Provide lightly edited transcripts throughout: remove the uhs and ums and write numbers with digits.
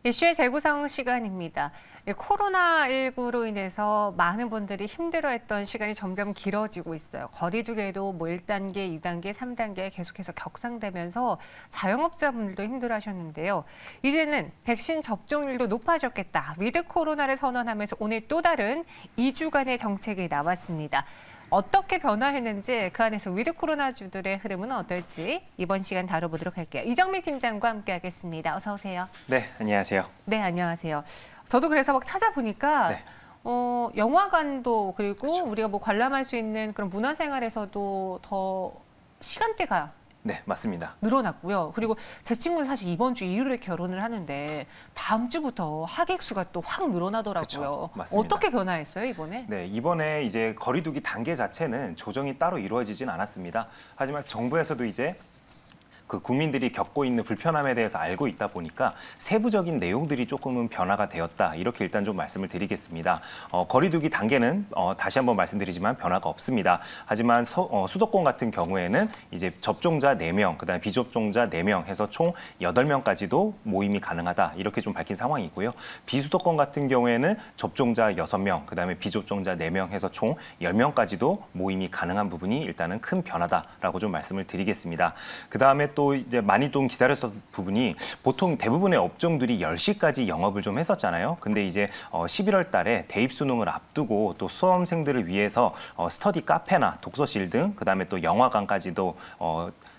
이슈의 재구성 시간입니다. 코로나19로 인해서 많은 분들이 힘들어했던 시간이 점점 길어지고 있어요. 거리 두기에도 1단계, 2단계, 3단계 계속해서 격상되면서 자영업자분들도 힘들어하셨는데요. 이제는 백신 접종률도 높아졌겠다. 위드 코로나를 선언하면서 오늘 또 다른 2주간의 정책이 나왔습니다. 어떻게 변화했는지 그 안에서 위드 코로나주들의 흐름은 어떨지 이번 시간 다뤄보도록 할게요. 이정민 팀장과 함께하겠습니다. 어서 오세요. 네, 안녕하세요. 네, 안녕하세요. 저도 그래서 막 찾아보니까 영화관도 그리고 그렇죠. 우리가 뭐 관람할 수 있는 그런 문화생활에서도 더 시간대가 네, 맞습니다. 늘어났고요. 그리고 제 친구는 사실 이번 주 일요일에 결혼을 하는데 다음 주부터 하객 수가 또 확 늘어나더라고요. 그쵸, 맞습니다. 어떻게 변화했어요, 이번에? 네, 이번에 이제 거리두기 단계 자체는 조정이 따로 이루어지진 않았습니다. 하지만 정부에서도 이제 그 국민들이 겪고 있는 불편함에 대해서 알고 있다 보니까 세부적인 내용들이 조금은 변화가 되었다. 이렇게 일단 좀 말씀을 드리겠습니다. 거리두기 단계는 다시 한번 말씀드리지만 변화가 없습니다. 하지만 수도권 같은 경우에는 이제 접종자 4명, 그다음에 비접종자 4명 해서 총 8명까지도 모임이 가능하다. 이렇게 좀 밝힌 상황이고요. 비수도권 같은 경우에는 접종자 6명, 그다음에 비접종자 4명 해서 총 10명까지도 모임이 가능한 부분이 일단은 큰 변화다라고 좀 말씀을 드리겠습니다. 그다음에 또 이제 많이 좀 기다렸던 부분이 보통 대부분의 업종들이 10시까지 영업을 좀 했었잖아요. 근데 이제 11월 달에 대입 수능을 앞두고 또 수험생들을 위해서 스터디 카페나 독서실 등 그다음에 또 영화관까지도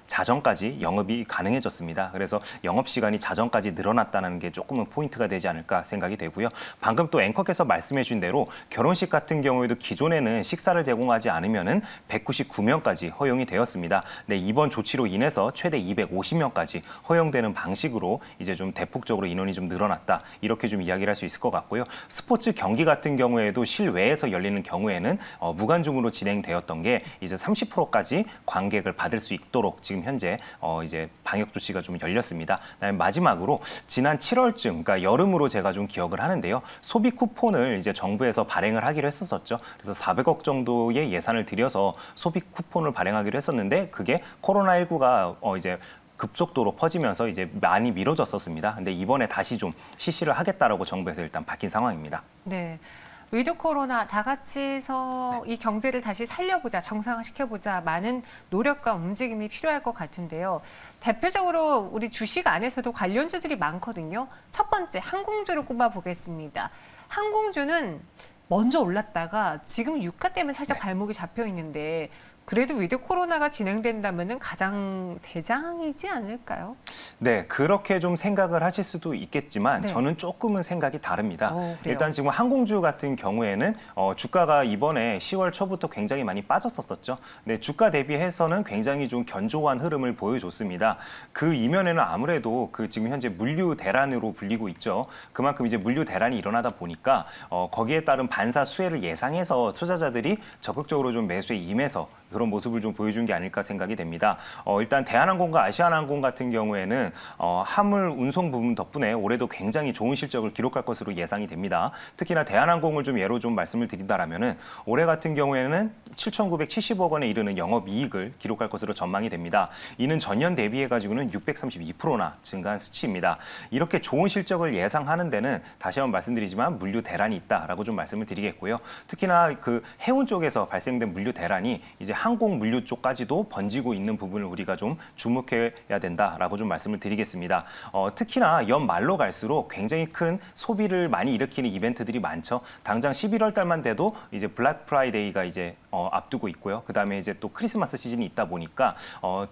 자정까지 영업이 가능해졌습니다. 그래서 영업시간이 자정까지 늘어났다는 게 조금은 포인트가 되지 않을까 생각이 되고요. 방금 또 앵커께서 말씀해 주신 대로 결혼식 같은 경우에도 기존에는 식사를 제공하지 않으면은 199명까지 허용이 되었습니다. 근데 이번 조치로 인해서 최대 250명까지 허용되는 방식으로 이제 좀 대폭적으로 인원이 좀 늘어났다. 이렇게 좀 이야기를 할 수 있을 것 같고요. 스포츠 경기 같은 경우에도 실외에서 열리는 경우에는 무관중으로 진행되었던 게 이제 30%까지 관객을 받을 수 있도록 지금 현재 이제 방역 조치가 좀 열렸습니다. 그다음에 마지막으로 지난 7월쯤, 그러니까 여름으로 제가 좀 기억을 하는데요. 소비 쿠폰을 이제 정부에서 발행을 하기로 했었죠. 그래서 400억 정도의 예산을 들여서 소비 쿠폰을 발행하기로 했었는데 그게 코로나19가 이제 급속도로 퍼지면서 이제 많이 미뤄졌었습니다. 근데 이번에 다시 좀 실시를 하겠다라고 정부에서 일단 밝힌 상황입니다. 네. 위드 코로나 다 같이 해서 이 경제를 다시 살려보자, 정상화시켜보자 많은 노력과 움직임이 필요할 것 같은데요. 대표적으로 우리 주식 안에서도 관련주들이 많거든요. 첫 번째, 항공주를 꼽아보겠습니다. 항공주는 먼저 올랐다가 지금 유가 때문에 살짝 발목이 잡혀 있는데 그래도 위드 코로나가 진행된다면 가장 대장이지 않을까요? 네, 그렇게 좀 생각을 하실 수도 있겠지만 저는 조금은 생각이 다릅니다. 일단 지금 항공주 같은 경우에는 주가가 이번에 10월 초부터 굉장히 많이 빠졌었죠. 네, 주가 대비해서는 굉장히 좀 견조한 흐름을 보여줬습니다. 그 이면에는 아무래도 그 지금 현재 물류 대란으로 불리고 있죠. 그만큼 이제 물류 대란이 일어나다 보니까 거기에 따른 반사 수혜를 예상해서 투자자들이 적극적으로 좀 매수에 임해서 그런 모습을 좀 보여준 게 아닐까 생각이 됩니다. 일단 대한항공과 아시아나항공 같은 경우에는 화물 운송 부분 덕분에 올해도 굉장히 좋은 실적을 기록할 것으로 예상이 됩니다. 특히나 대한항공을 좀 예로 좀 말씀을 드린다라면은 올해 같은 경우에는 7,970억 원에 이르는 영업이익을 기록할 것으로 전망이 됩니다. 이는 전년 대비해가지고는 632%나 증가한 수치입니다. 이렇게 좋은 실적을 예상하는 데는 다시 한번 말씀드리지만 물류 대란이 있다라고 좀 말씀을 드리겠고요. 특히나 그 해운 쪽에서 발생된 물류 대란이 이제 항공 물류 쪽까지도 번지고 있는 부분을 우리가 좀 주목해야 된다라고 좀 말씀을 드리겠습니다. 특히나 연말로 갈수록 굉장히 큰 소비를 많이 일으키는 이벤트들이 많죠. 당장 11월 달만 돼도 이제 블랙 프라이데이가 이제 앞두고 있고요. 그다음에 이제 또 크리스마스 시즌이 있다 보니까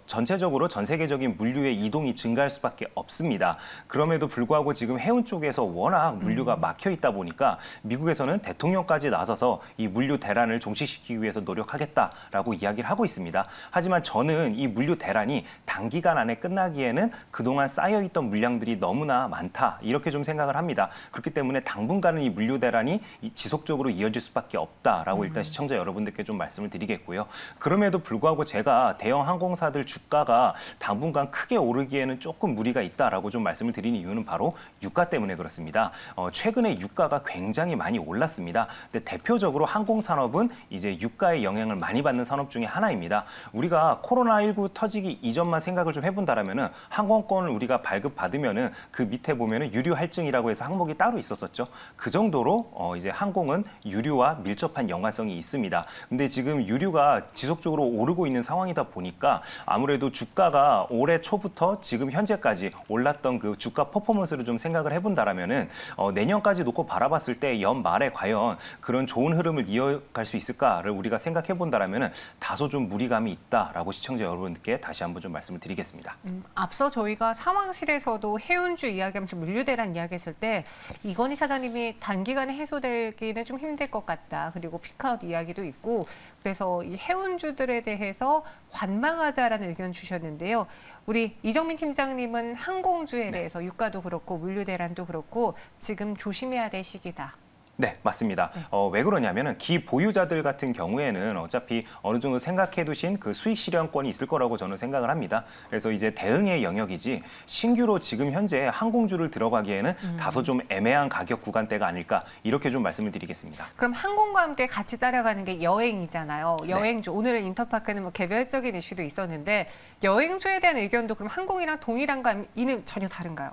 전체적으로 전 세계적인 물류의 이동이 증가할 수밖에 없습니다. 그럼에도 불구하고 지금 해운 쪽에서 워낙 물류가 막혀 있다 보니까 미국에서는 대통령까지 나서서 이 물류 대란을 종식시키기 위해서 노력하겠다라고 이야기를 하고 있습니다. 하지만 저는 이 물류 대란이 단기간 안에 끝나기에는 그동안 쌓여있던 물량들이 너무나 많다 이렇게 좀 생각을 합니다. 그렇기 때문에 당분간은 이 물류 대란이 지속적으로 이어질 수밖에 없다라고 일단 시청자 여러분들께 좀 말씀을 드리겠고요. 그럼에도 불구하고 제가 대형 항공사들 주가가 당분간 크게 오르기에는 조금 무리가 있다라고 좀 말씀을 드리는 이유는 바로 유가 때문에 그렇습니다. 최근에 유가가 굉장히 많이 올랐습니다. 근데 대표적으로 항공산업은 이제 유가의 영향을 많이 받는 산업 중에 하나입니다. 우리가 코로나19 터지기 이전만 생각을 좀 해본다라면은 항공권을 우리가 발급받으면은 그 밑에 보면은 유류 할증이라고 해서 항목이 따로 있었었죠. 그 정도로 이제 항공은 유류와 밀접한 연관성이 있습니다. 근데 지금 유류가 지속적으로 오르고 있는 상황이다 보니까 아무래도 주가가 올해 초부터 지금 현재까지 올랐던 그 주가 퍼포먼스를 좀 생각을 해본다라면은 내년까지 놓고 바라봤을 때 연말에 과연 그런 좋은 흐름을 이어갈 수 있을까를 우리가 생각해 본다라면은 다소 좀 무리감이 있다라고 시청자 여러분께 다시 한번 좀 말씀을 드리겠습니다. 앞서 저희가 상황실에서도 해운주 이야기하면서 물류대란 이야기했을 때 이건희 사장님이 단기간에 해소되기는 좀 힘들 것 같다. 그리고 피크아웃 이야기도 있고 그래서 이 해운주들에 대해서 관망하자라는 의견 주셨는데요. 우리 이정민 팀장님은 항공주에 대해서 유가도 그렇고 물류대란도 그렇고 지금 조심해야 될 시기다. 네, 맞습니다. 왜 그러냐면은 기보유자들 같은 경우에는 어차피 어느 정도 생각해 두신 그 수익 실현권이 있을 거라고 저는 생각을 합니다. 그래서 이제 대응의 영역이지 신규로 지금 현재 항공주를 들어가기에는 다소 좀 애매한 가격 구간대가 아닐까 이렇게 좀 말씀을 드리겠습니다. 그럼 항공과 함께 같이 따라가는 게 여행이잖아요. 여행주. 네. 오늘은 인터파크는 뭐 개별적인 이슈도 있었는데 여행주에 대한 의견도 그럼 항공이랑 동일한가 이는 전혀 다른가요?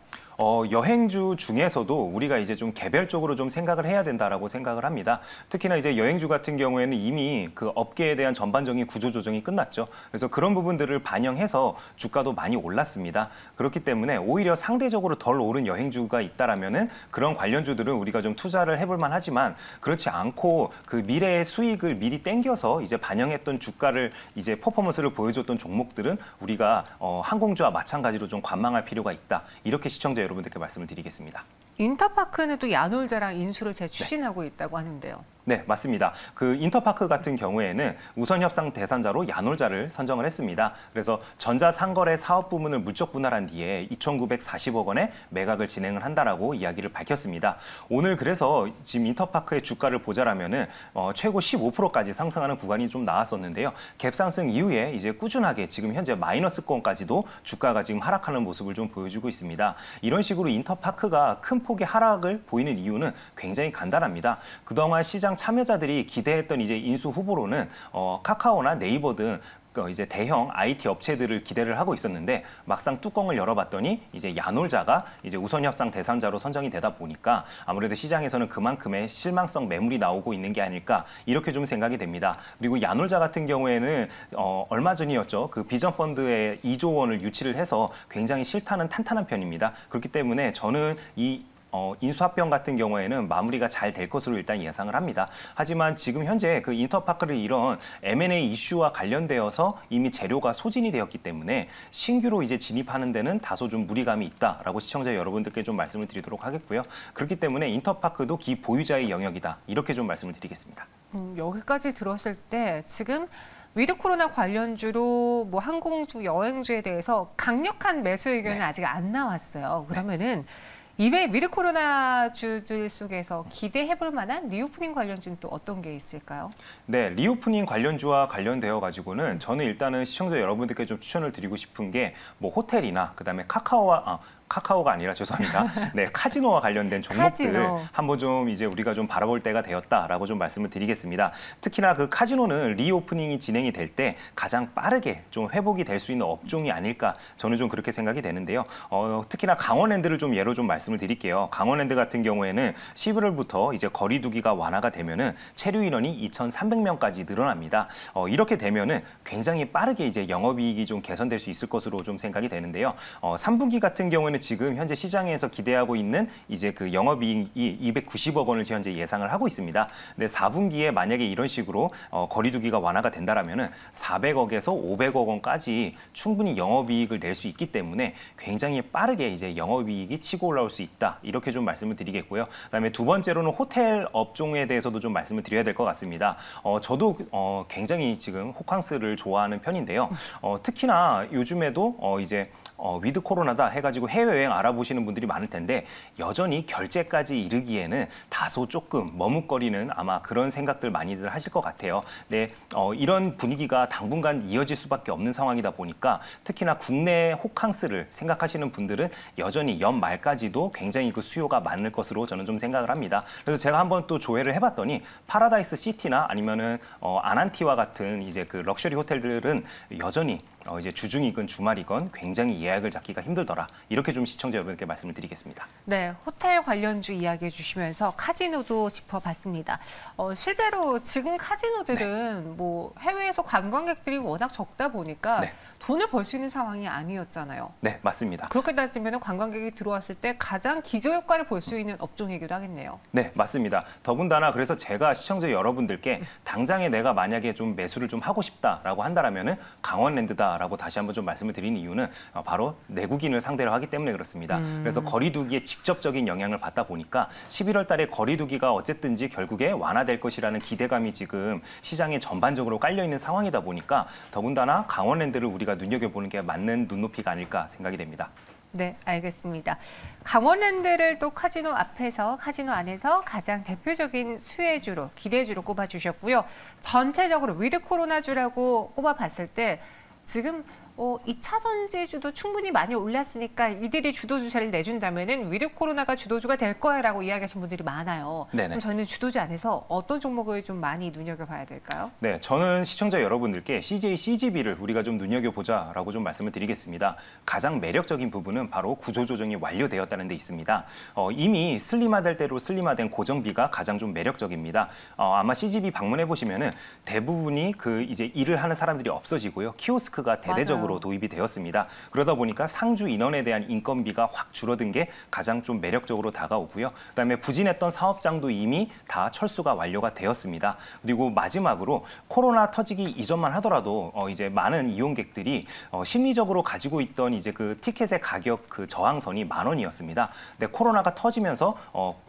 여행주 중에서도 우리가 이제 좀 개별적으로 좀 생각을 해야 된다라고 생각을 합니다. 특히나 이제 여행주 같은 경우에는 이미 그 업계에 대한 전반적인 구조 조정이 끝났죠. 그래서 그런 부분들을 반영해서 주가도 많이 올랐습니다. 그렇기 때문에 오히려 상대적으로 덜 오른 여행주가 있다라면은 그런 관련주들은 우리가 좀 투자를 해볼 만하지만 그렇지 않고 그 미래의 수익을 미리 땡겨서 이제 반영했던 주가를 이제 퍼포먼스를 보여줬던 종목들은 우리가 항공주와 마찬가지로 좀 관망할 필요가 있다. 이렇게 시청자 여러분들께 말씀을 드리겠습니다. 인터파크는 또 야놀자랑 인수를 재추진하고 있다고 하는데요. 네, 맞습니다. 그 인터파크 같은 경우에는 우선 협상 대상자로 야놀자를 선정을 했습니다. 그래서 전자상거래 사업 부문을 물적 분할한 뒤에 2,940억 원의 매각을 진행을 한다라고 이야기를 밝혔습니다. 오늘 그래서 지금 인터파크의 주가를 보자라면은 최고 15%까지 상승하는 구간이 좀 나왔었는데요. 갭상승 이후에 이제 꾸준하게 지금 현재 마이너스권까지도 주가가 지금 하락하는 모습을 좀 보여주고 있습니다. 이런 식으로 인터파크가 큰 폭의 하락을 보이는 이유는 굉장히 간단합니다. 그동안 시장 참여자들이 기대했던 이제 인수 후보로는 카카오나 네이버 등 이제 대형 IT 업체들을 기대를 하고 있었는데 막상 뚜껑을 열어봤더니 이제 야놀자가 이제 우선 협상 대상자로 선정이 되다 보니까 아무래도 시장에서는 그만큼의 실망성 매물이 나오고 있는 게 아닐까 이렇게 좀 생각이 됩니다. 그리고 야놀자 같은 경우에는 얼마 전이었죠. 그 비전 펀드에 2조 원을 유치를 해서 굉장히 실타는 탄탄한 편입니다. 그렇기 때문에 저는 이 인수합병 같은 경우에는 마무리가 잘 될 것으로 일단 예상을 합니다. 하지만 지금 현재 그 인터파크를 이런 M&A 이슈와 관련되어서 이미 재료가 소진이 되었기 때문에 신규로 이제 진입하는 데는 다소 좀 무리감이 있다라고 시청자 여러분들께 좀 말씀을 드리도록 하겠고요. 그렇기 때문에 인터파크도 기보유자의 영역이다. 이렇게 좀 말씀을 드리겠습니다. 여기까지 들었을 때 지금 위드 코로나 관련주로 뭐 항공주, 여행주에 대해서 강력한 매수 의견은 아직 안 나왔어요. 그러면은 이외 위드 코로나 주들 속에서 기대해볼 만한 리오프닝 관련주는 또 어떤 게 있을까요? 네, 리오프닝 관련주와 관련되어 가지고는 저는 일단은 시청자 여러분들께 좀 추천을 드리고 싶은 게 뭐 호텔이나 그다음에 카카오가 아니라 죄송합니다. 네, 카지노와 관련된 종목들 한번 좀 이제 우리가 좀 바라볼 때가 되었다라고 좀 말씀을 드리겠습니다. 특히나 그 카지노는 리오프닝이 진행이 될 때 가장 빠르게 좀 회복이 될 수 있는 업종이 아닐까 저는 좀 그렇게 생각이 되는데요. 특히나 강원랜드를 좀 예로 좀 말씀을 드릴게요. 강원랜드 같은 경우에는 11월부터 이제 거리두기가 완화가 되면은 체류 인원이 2,300명까지 늘어납니다. 이렇게 되면은 굉장히 빠르게 이제 영업이익이 좀 개선될 수 있을 것으로 좀 생각이 되는데요. 3분기 같은 경우에는 보면은 지금 현재 시장에서 기대하고 있는 이제 그 영업이익이 290억 원을 현재 예상을 하고 있습니다. 근데 4분기에 만약에 이런 식으로 거리두기가 완화가 된다라면은 400억에서 500억 원까지 충분히 영업이익을 낼 수 있기 때문에 굉장히 빠르게 이제 영업이익이 치고 올라올 수 있다. 이렇게 좀 말씀을 드리겠고요. 그다음에 두 번째로는 호텔 업종에 대해서도 좀 말씀을 드려야 될 것 같습니다. 저도 굉장히 지금 호캉스를 좋아하는 편인데요. 특히나 요즘에도 이제 위드 코로나다 해가지고 해외여행 알아보시는 분들이 많을 텐데 여전히 결제까지 이르기에는 다소 조금 머뭇거리는 아마 그런 생각들 많이들 하실 것 같아요. 네, 이런 분위기가 당분간 이어질 수밖에 없는 상황이다 보니까 특히나 국내 호캉스를 생각하시는 분들은 여전히 연말까지도 굉장히 그 수요가 많을 것으로 저는 좀 생각을 합니다. 그래서 제가 한번 또 조회를 해봤더니 파라다이스 시티나 아니면은 아난티와 같은 이제 그 럭셔리 호텔들은 여전히 이제 주중이건 주말이건 굉장히 예약을 잡기가 힘들더라. 이렇게 좀 시청자 여러분께 말씀을 드리겠습니다. 네, 호텔 관련주 이야기해 주시면서 카지노도 짚어봤습니다. 실제로 지금 카지노들은 뭐 해외에서 관광객들이 워낙 적다 보니까 돈을 벌 수 있는 상황이 아니었잖아요. 네, 맞습니다. 그렇게 따지면 관광객이 들어왔을 때 가장 기저효과를 볼 수 있는 업종이기도 하겠네요. 네, 맞습니다. 더군다나 그래서 제가 시청자 여러분들께 당장에 내가 만약에 좀 매수를 좀 하고 싶다라고 한다라면은 강원랜드다라고 다시 한번 좀 말씀을 드리는 이유는 바로 내국인을 상대로 하기 때문에 그렇습니다. 그래서 거리두기에 직접적인 영향을 받다 보니까 11월 달에 거리두기가 어쨌든지 결국에 완화될 것이라는 기대감이 지금 시장에 전반적으로 깔려 있는 상황이다 보니까 더군다나 강원랜드를 우리가 눈여겨보는 게 맞는 눈높이가 아닐까 생각이 됩니다. 네, 알겠습니다. 강원랜드를 또 카지노 안에서 가장 대표적인 수혜주로, 기대주로 꼽아주셨고요. 전체적으로 위드 코로나주라고 꼽아봤을 때 지금 2차 전지주도 충분히 많이 올랐으니까 이들이 주도주 자리를 내준다면은 위드 코로나가 주도주가 될 거야라고 이야기하신 분들이 많아요. 네네. 그럼 저는 주도주 안에서 어떤 종목을 좀 많이 눈여겨봐야 될까요? 네, 저는 시청자 여러분들께 CJ CGV를 우리가 좀 눈여겨보자라고 좀 말씀을 드리겠습니다. 가장 매력적인 부분은 바로 구조조정이 완료되었다는 데 있습니다. 이미 슬림화될 대로 슬림화된 고정비가 가장 좀 매력적입니다. 아마 CGV 방문해 보시면은 대부분이 그 이제 일을 하는 사람들이 없어지고요. 키오스크가 대대적으로 도입이 되었습니다. 그러다 보니까 상주 인원에 대한 인건비가 확 줄어든 게 가장 좀 매력적으로 다가오고요. 그다음에 부진했던 사업장도 이미 다 철수가 완료가 되었습니다. 그리고 마지막으로 코로나 터지기 이전만 하더라도 이제 많은 이용객들이 심리적으로 가지고 있던 이제 그 티켓의 가격 그 저항선이 10,000원이었습니다. 근데 코로나가 터지면서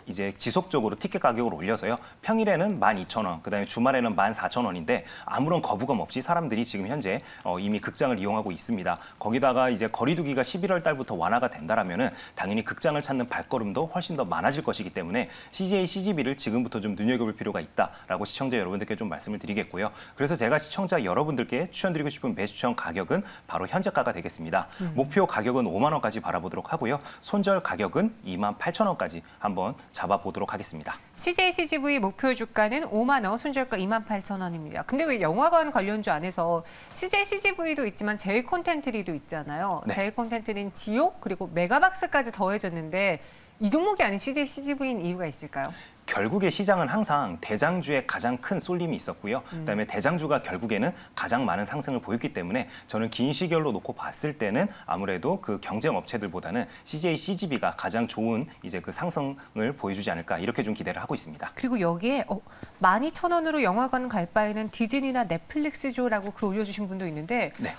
이제 지속적으로 티켓 가격을 올려서요. 평일에는 12,000원, 그다음에 주말에는 14,000원인데 아무런 거부감 없이 사람들이 지금 현재 이미 극장을 이용하고 있습니다. 거기다가 이제 거리두기가 11월 달부터 완화가 된다라면은 당연히 극장을 찾는 발걸음도 훨씬 더 많아질 것이기 때문에 CJ CGV를 지금부터 좀 눈여겨볼 필요가 있다라고 시청자 여러분들께 좀 말씀을 드리겠고요. 그래서 제가 시청자 여러분들께 추천드리고 싶은 매수처 가격은 바로 현재가가 되겠습니다. 목표 가격은 5만 원까지 바라보도록 하고요. 손절 가격은 28,000원까지 한번 잡아보도록 하겠습니다. CJ CGV 목표 주가는 5만 원, 손절가 28,000원입니다. 근데 왜 영화관 관련주 안에서 CJ CGV도 있지만 제이콘텐트리도 있잖아요. 네. 제이콘텐트리는 지옥 그리고 메가박스까지 더해졌는데 이 종목이 아닌 CJ CGV인 이유가 있을까요? 결국에 시장은 항상 대장주에 가장 큰 쏠림이 있었고요. 그다음에 대장주가 결국에는 가장 많은 상승을 보였기 때문에 저는 긴 시결로 놓고 봤을 때는 아무래도 그 경쟁 업체들보다는 CJ CGV가 가장 좋은 이제 그 상승을 보여주지 않을까 이렇게 좀 기대를 하고 있습니다. 그리고 여기에 12,000원으로 영화관 갈 바에는 디즈니나 넷플릭스죠라고 글 올려주신 분도 있는데 네.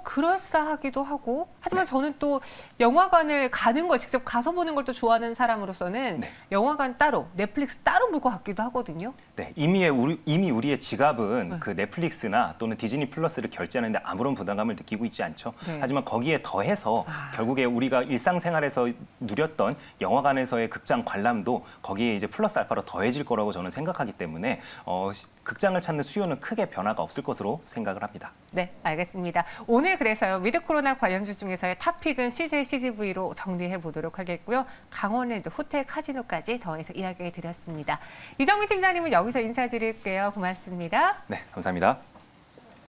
그럴싸하기도 하고 하지만 저는 또 영화관을 가는 걸 직접 가서 보는 걸 또 좋아하는 사람으로서는 영화관 따로 넷플릭스 따로 볼 것 같기도 하거든요. 네, 이미 우리의 지갑은 그 넷플릭스나 또는 디즈니 플러스를 결제하는데 아무런 부담감을 느끼고 있지 않죠. 네. 하지만 거기에 더해서 결국에 우리가 일상생활에서 누렸던 영화관에서의 극장 관람도 거기에 이제 플러스 알파로 더해질 거라고 저는 생각하기 때문에 극장을 찾는 수요는 크게 변화가 없을 것으로 생각을 합니다. 네, 알겠습니다. 오늘 그래서요. 위드 코로나 관련주 중에서의 탑픽은 CJ CGV로 정리해 보도록 하겠고요. 강원랜드, 호텔, 카지노까지 더해서 이야기해 드렸습니다. 이정미 팀장님은 여기서 인사드릴게요. 고맙습니다. 네, 감사합니다.